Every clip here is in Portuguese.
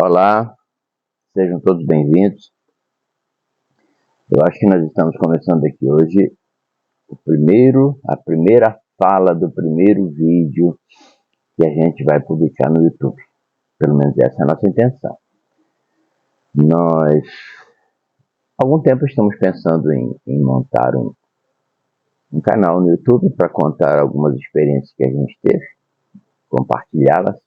Olá, sejam todos bem-vindos. Eu acho que nós estamos começando aqui hoje a primeira fala do primeiro vídeo que a gente vai publicar no YouTube. Pelo menos essa é a nossa intenção. Nós, há algum tempo, estamos pensando em montar um canal no YouTube para contar algumas experiências que a gente teve, compartilhá-las.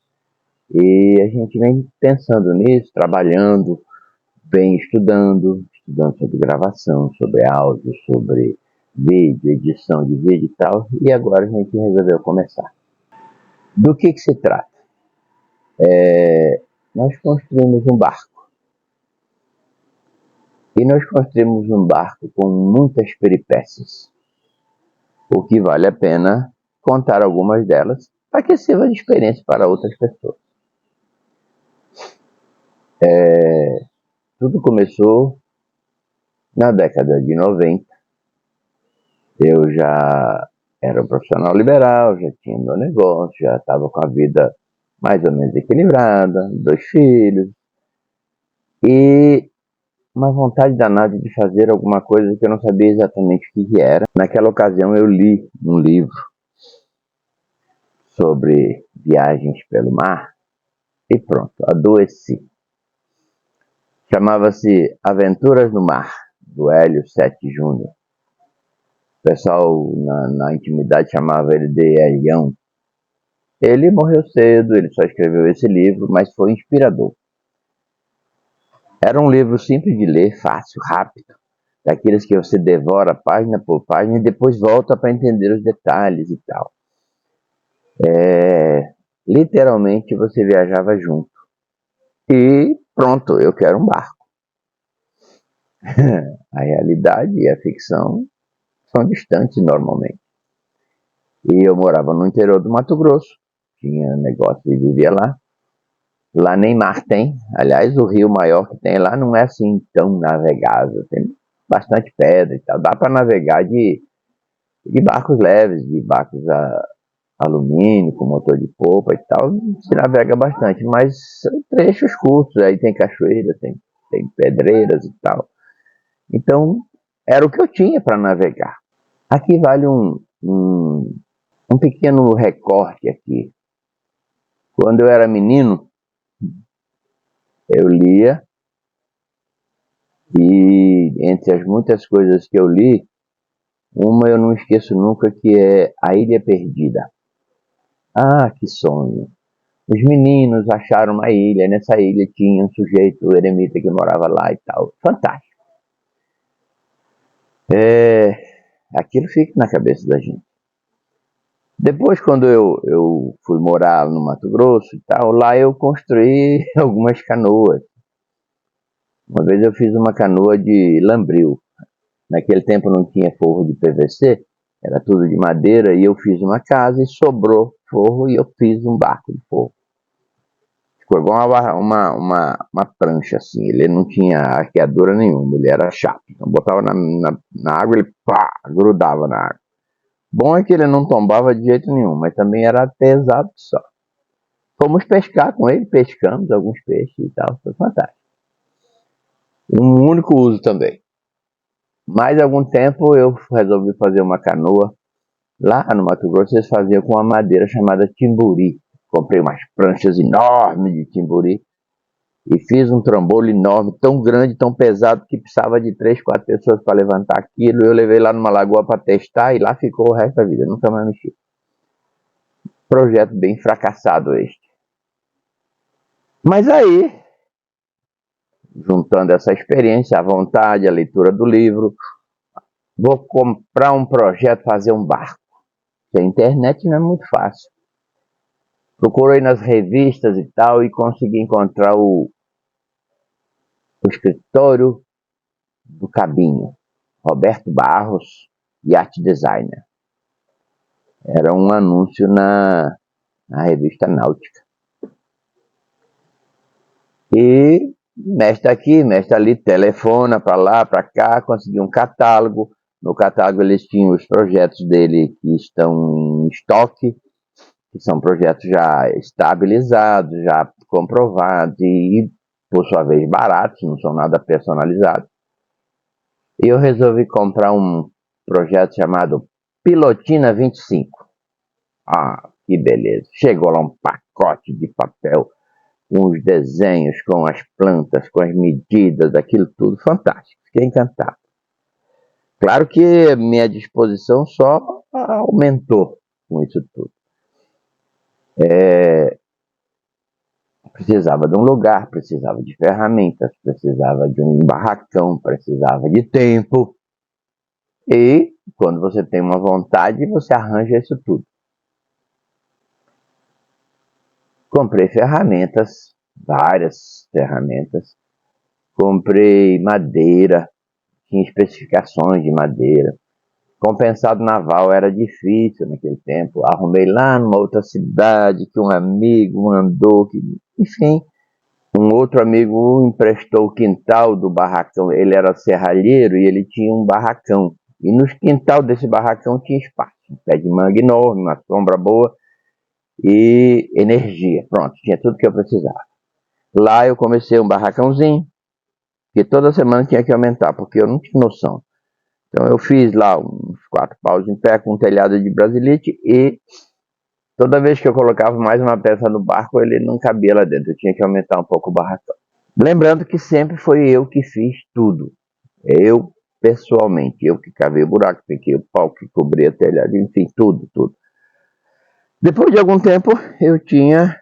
E a gente vem pensando nisso, trabalhando, vem estudando sobre gravação, sobre áudio, sobre vídeo, edição de vídeo e tal, e agora a gente resolveu começar. Do que se trata? Nós construímos um barco. E nós construímos um barco com muitas peripécias, o que vale a pena contar algumas delas para que sirva de experiência para outras pessoas. Tudo começou na década de 90. Eu já era um profissional liberal, já tinha meu negócio, já estava com a vida mais ou menos equilibrada, 2 filhos, e uma vontade danada de fazer alguma coisa que eu não sabia exatamente o que era. Naquela ocasião eu li um livro sobre viagens pelo mar e pronto, adoeci. Chamava-se Aventuras no Mar, do Hélio Sete Júnior. O pessoal na intimidade chamava ele de Elião. Ele morreu cedo, ele só escreveu esse livro, mas foi inspirador. Era um livro simples de ler, fácil, rápido, daqueles que você devora página por página e depois volta para entender os detalhes e tal. Literalmente você viajava junto. E pronto, eu quero um barco. A realidade e a ficção são distantes normalmente. E eu morava no interior do Mato Grosso, tinha negócio e vivia lá. Lá nem mar tem, aliás o rio maior que tem lá não é assim tão navegável, tem bastante pedra e tal, dá para navegar de barcos leves, de barcos a alumínio, com motor de popa e tal, se navega bastante, mas trechos curtos, aí tem cachoeira, tem pedreiras e tal. Então era o que eu tinha para navegar. Aqui vale um pequeno recorte aqui. Quando eu era menino, eu lia, e entre as muitas coisas que eu li, uma eu não esqueço nunca, que é A Ilha Perdida. Ah, que sonho! Os meninos acharam uma ilha, nessa ilha tinha um sujeito, o eremita, que morava lá e tal. Fantástico! Aquilo fica na cabeça da gente. Depois, quando eu fui morar no Mato Grosso e tal, lá eu construí algumas canoas. Uma vez eu fiz uma canoa de lambril. Naquele tempo não tinha forro de PVC, era tudo de madeira, e eu fiz uma casa e sobrou forro e eu fiz um barco de forro. Ficou igual uma prancha assim, ele não tinha arqueadura nenhuma, ele era chato. Então botava na água, ele pá, grudava na água. Bom é que ele não tombava de jeito nenhum, mas também era pesado só. Fomos pescar com ele, pescamos alguns peixes e tal, foi fantástico. Um único uso também. Mais algum tempo eu resolvi fazer uma canoa. Lá no Mato Grosso eles faziam com uma madeira chamada timburi. Comprei umas pranchas enormes de timburi e fiz um trambolho enorme, tão grande, tão pesado, que precisava de 3, 4 pessoas para levantar aquilo. Eu levei lá numa lagoa para testar e lá ficou o resto da vida, nunca mais mexi. Projeto bem fracassado este. Mas aí, juntando essa experiência, a vontade, a leitura do livro, vou comprar um projeto, fazer um barco. A internet não é muito fácil. Procurei nas revistas e tal e consegui encontrar o escritório do Cabinho, Roberto Barros, Yacht Designer. Era um anúncio na revista Náutica. E mestre aqui, mestre ali, telefona para lá, para cá, consegui um catálogo. No catálogo eles tinham os projetos dele que estão em estoque, que são projetos já estabilizados, já comprovados, e por sua vez baratos, não são nada personalizados. E eu resolvi comprar um projeto chamado Pilotina 25. Ah, que beleza. Chegou lá um pacote de papel, com os desenhos, com as plantas, com as medidas, aquilo tudo fantástico. Fiquei encantado. Claro que minha disposição só aumentou com isso tudo. Precisava de um lugar, precisava de ferramentas, precisava de um barracão, precisava de tempo. E quando você tem uma vontade, você arranja isso tudo. Comprei ferramentas, várias ferramentas. Comprei madeira, tinha especificações de madeira. Compensado naval era difícil naquele tempo. Arrumei lá numa outra cidade que um amigo mandou, enfim. Um outro amigo emprestou o quintal do barracão. Ele era serralheiro e ele tinha um barracão. E no quintal desse barracão tinha espaço. Um pé de manga enorme, uma sombra boa e energia. Pronto, tinha tudo que eu precisava. Lá eu comecei um barracãozinho, que toda semana tinha que aumentar, porque eu não tinha noção. Então eu fiz lá uns 4 paus em pé com um telhado de brasilite e toda vez que eu colocava mais uma peça no barco, ele não cabia lá dentro, eu tinha que aumentar um pouco o barracão. Lembrando que sempre foi eu que fiz tudo. Eu, pessoalmente, eu que cavei o buraco, piquei o pau, que cobria o telhado, enfim, tudo. Depois de algum tempo, eu tinha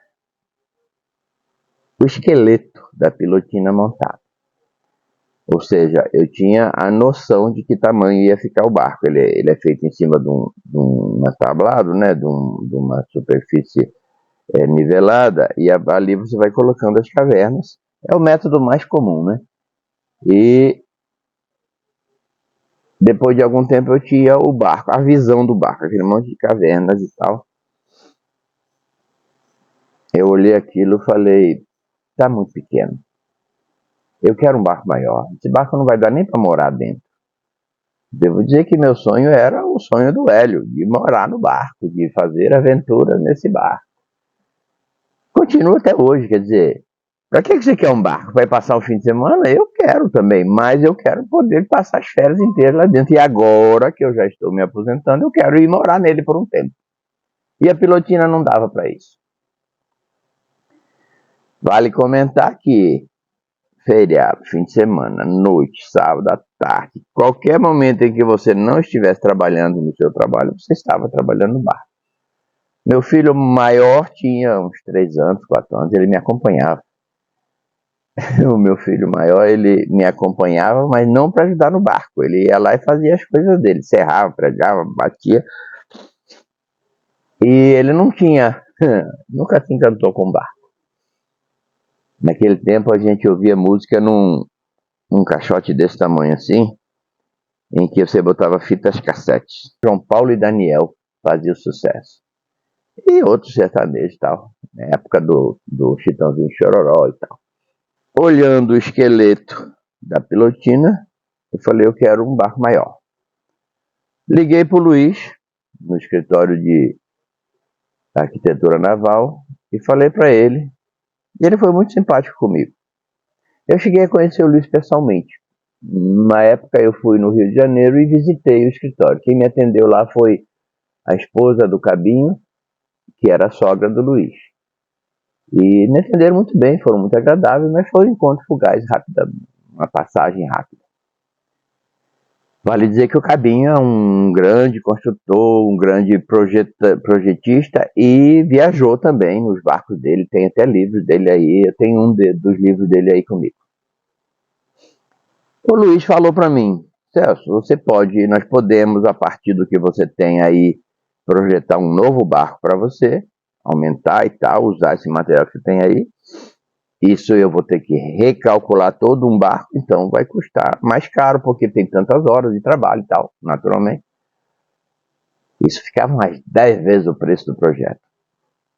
o esqueleto da pilotina montado. Ou seja, eu tinha a noção de que tamanho ia ficar o barco. Ele é feito em cima de um tablado, né, de uma superfície nivelada, e ali você vai colocando as cavernas. É o método mais comum, né? E depois de algum tempo eu tinha o barco, a visão do barco, aquele monte de cavernas e tal. Eu olhei aquilo e falei, tá muito pequeno. Eu quero um barco maior. Esse barco não vai dar nem para morar dentro. Devo dizer que meu sonho era o sonho do Hélio, de morar no barco, de fazer aventura nesse barco. Continua até hoje, quer dizer, para que você quer um barco? Vai passar o fim de semana? Eu quero também, mas eu quero poder passar as férias inteiras lá dentro. E agora que eu já estou me aposentando, eu quero ir morar nele por um tempo. E a pilotina não dava para isso. Vale comentar que feriado, fim de semana, noite, sábado, à tarde, qualquer momento em que você não estivesse trabalhando no seu trabalho, você estava trabalhando no barco. Meu filho maior tinha uns 3 anos, 4 anos, ele me acompanhava. O meu filho maior, ele me acompanhava, mas não para ajudar no barco. Ele ia lá e fazia as coisas dele, serrava, pregava, batia. E ele não tinha, nunca se encantou com barco. Naquele tempo a gente ouvia música num caixote desse tamanho assim, em que você botava fitas cassetes. João Paulo e Daniel faziam sucesso. E outros sertanejos e tal, na época do Chitãozinho Chororó e tal. Olhando o esqueleto da pilotina, eu falei, eu quero um barco maior. Liguei para o Luiz, no escritório de arquitetura naval, e falei para ele, e ele foi muito simpático comigo. Eu cheguei a conhecer o Luiz pessoalmente. Na época eu fui no Rio de Janeiro e visitei o escritório. Quem me atendeu lá foi a esposa do Cabinho, que era a sogra do Luiz. E me atenderam muito bem, foram muito agradáveis, mas foi um encontro fugaz, rápido, uma passagem rápida. Vale dizer que o Cabinho é um grande construtor, um grande projetista e viajou também nos barcos dele, tem até livros dele aí, eu tenho dos livros dele aí comigo. O Luiz falou para mim, Celso, nós podemos, a partir do que você tem aí, projetar um novo barco para você, aumentar e tal, usar esse material que você tem aí. Isso eu vou ter que recalcular todo um barco, então vai custar mais caro, porque tem tantas horas de trabalho e tal, naturalmente. Isso ficava mais 10 vezes o preço do projeto.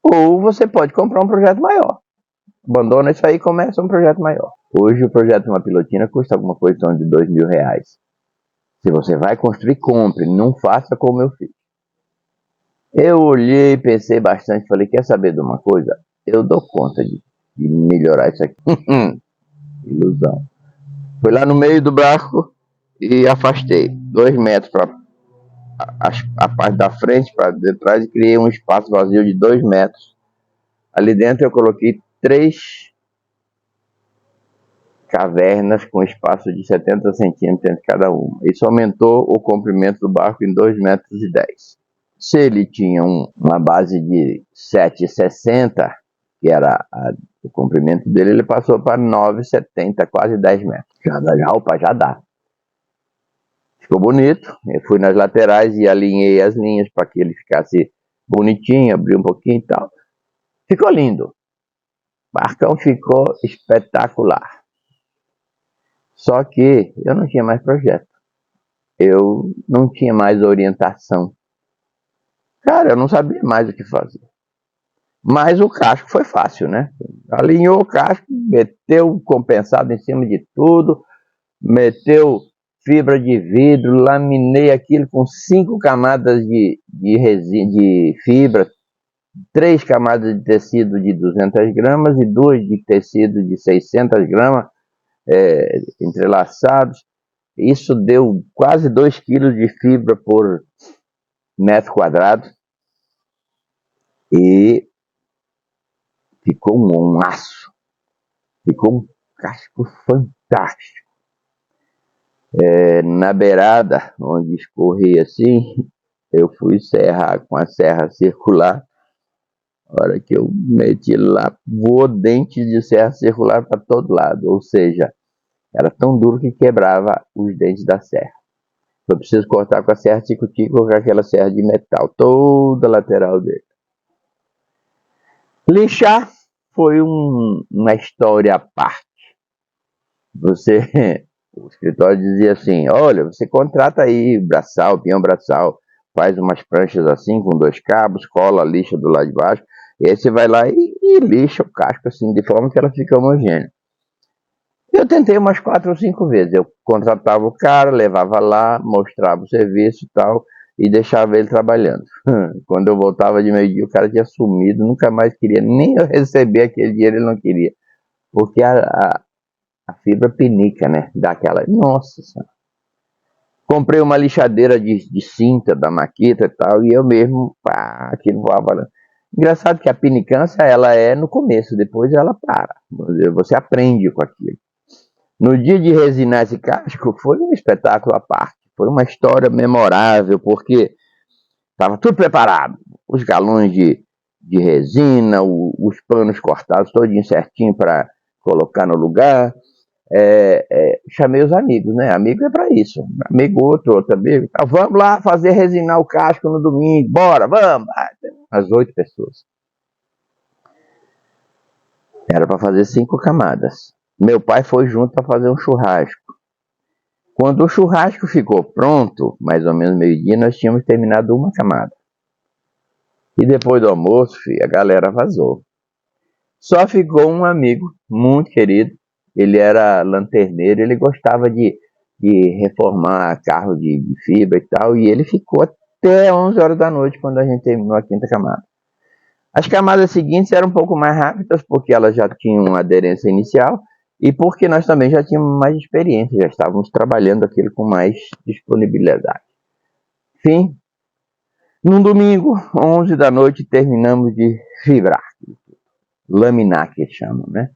Ou você pode comprar um projeto maior. Abandona isso aí e começa um projeto maior. Hoje o projeto de uma pilotina custa alguma coisa de R$2.000. Se você vai construir, compre, não faça como eu fiz. Eu olhei, pensei bastante, falei, quer saber de uma coisa? Eu dou conta de melhorar isso aqui. ilusão. Fui lá no meio do barco e afastei 2 metros para a parte da frente, para detrás, e criei um espaço vazio de 2 metros. Ali dentro eu coloquei 3 cavernas com espaço de 70 centímetros entre cada uma. Isso aumentou o comprimento do barco em 2,10 metros. Se ele tinha uma base de 7,60, que era o comprimento dele, ele passou para 9,70, quase 10 metros. Opa, já dá. Ficou bonito. Eu fui nas laterais e alinhei as linhas para que ele ficasse bonitinho, abri um pouquinho e tal. Ficou lindo. O barcão ficou espetacular. Só que eu não tinha mais projeto. Eu não tinha mais orientação. Cara, eu não sabia mais o que fazer. Mas o casco foi fácil, né? Alinhou o casco, meteu compensado em cima de tudo, meteu fibra de vidro, laminei aquilo com 5 camadas de fibra, 3 camadas de tecido de 200 gramas e 2 de tecido de 600 gramas, entrelaçados. Isso deu quase 2 quilos de fibra por metro quadrado e ficou um aço, ficou um casco fantástico. Na beirada, onde escorria assim, eu fui serrar com a serra circular. A hora que eu meti lá, voou dentes de serra circular para todo lado, ou seja, era tão duro que quebrava os dentes da serra. Foi preciso cortar com a serra tico-tico, com aquela serra de metal, toda a lateral dele. Lixar foi uma história à parte. O escritório dizia assim, olha, você contrata aí braçal, peão braçal, faz umas pranchas assim com 2 cabos, cola a lixa do lado de baixo, e aí você vai lá e lixa o casco assim, de forma que ela fica homogênea. Eu tentei umas 4 ou 5 vezes, eu contratava o cara, levava lá, mostrava o serviço e tal, e deixava ele trabalhando. Quando eu voltava de meio-dia, o cara tinha sumido, nunca mais queria nem eu receber aquele dinheiro, ele não queria. Porque a fibra pinica, né? Daquela. Nossa Senhora. Comprei uma lixadeira de cinta da Makita e tal, e eu mesmo, pá, aquilo voava. Engraçado que a pinicância, ela é no começo, depois ela para. Você aprende com aquilo. No dia de resinar esse casco, foi um espetáculo à parte. Foi uma história memorável, porque estava tudo preparado. Os galões de resina, os panos cortados todinho certinho para colocar no lugar. Chamei os amigos, né? Amigo é para isso. Amigo outro amigo. Então, vamos lá fazer resinar o casco no domingo. Bora, vamos. As 8 pessoas. Era para fazer 5 camadas. Meu pai foi junto para fazer um churrasco. Quando o churrasco ficou pronto, mais ou menos meio-dia, nós tínhamos terminado uma camada. E depois do almoço, a galera vazou. Só ficou um amigo muito querido. Ele era lanterneiro, ele gostava de reformar carro de fibra e tal, e ele ficou até 11 horas da noite quando a gente terminou a 5ª camada. As camadas seguintes eram um pouco mais rápidas, porque elas já tinham uma aderência inicial, e porque nós também já tínhamos mais experiência, já estávamos trabalhando aquilo com mais disponibilidade. Enfim, num domingo, 11 da noite, terminamos de fibrar, laminar que chamam, né?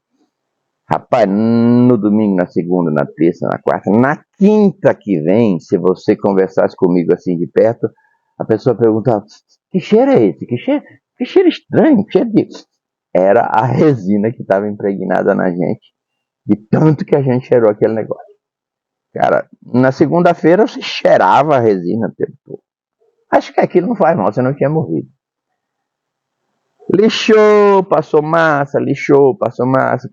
Rapaz, no domingo, na segunda, na terça, na quarta, na quinta que vem, se você conversasse comigo assim de perto, a pessoa perguntava, que cheiro é esse? Que cheiro estranho, que cheiro de... Era a resina que estava impregnada na gente, de tanto que a gente cheirou aquele negócio. Cara, na segunda-feira você cheirava a resina o tempo todo. Acho que aquilo não faz mal, você não tinha morrido. Lixou, passou massa, lixou, passou massa,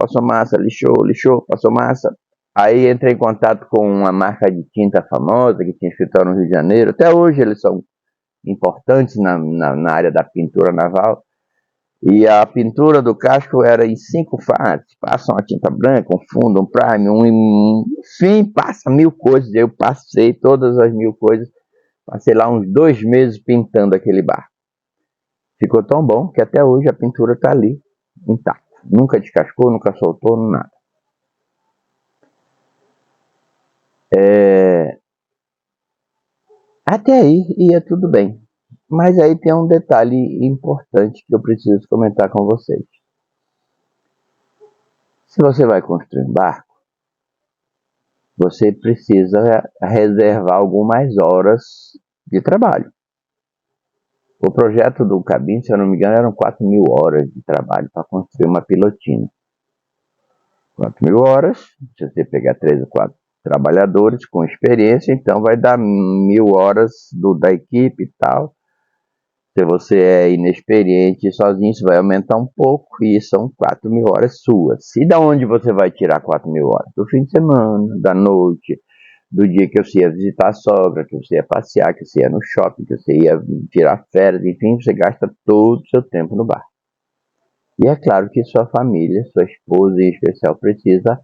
lixou, passou massa. Aí entrei em contato com uma marca de tinta famosa que tinha escritório no Rio de Janeiro. Até hoje eles são importantes na área da pintura naval. E a pintura do casco era em 5 fases. Passa uma tinta branca, um fundo, um prime, enfim, passa 1000 coisas. Eu passei todas as 1000 coisas. Passei lá uns 2 meses pintando aquele barco. Ficou tão bom que até hoje a pintura está ali, intacta. Nunca descascou, nunca soltou, nada. Até aí ia tudo bem. Mas aí tem um detalhe importante que eu preciso comentar com vocês. Se você vai construir um barco, você precisa reservar algumas horas de trabalho. O projeto do cabine, se eu não me engano, eram 4.000 horas de trabalho para construir uma pilotina. 4.000 horas, se você pegar 3 ou 4 trabalhadores com experiência, então vai dar 1.000 horas da equipe e tal. Se você é inexperiente e sozinho, isso vai aumentar um pouco e são 4.000 horas suas. E da onde você vai tirar 4.000 horas? Do fim de semana, da noite, do dia que você ia visitar a sogra, que você ia passear, que você ia no shopping, que você ia tirar férias, enfim, você gasta todo o seu tempo no bar. E é claro que sua família, sua esposa em especial, precisa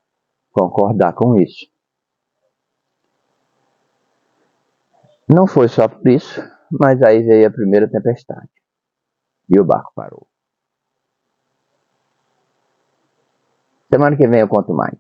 concordar com isso. Não foi só por isso, mas aí veio a primeira tempestade. E o barco parou. Semana que vem eu conto mais.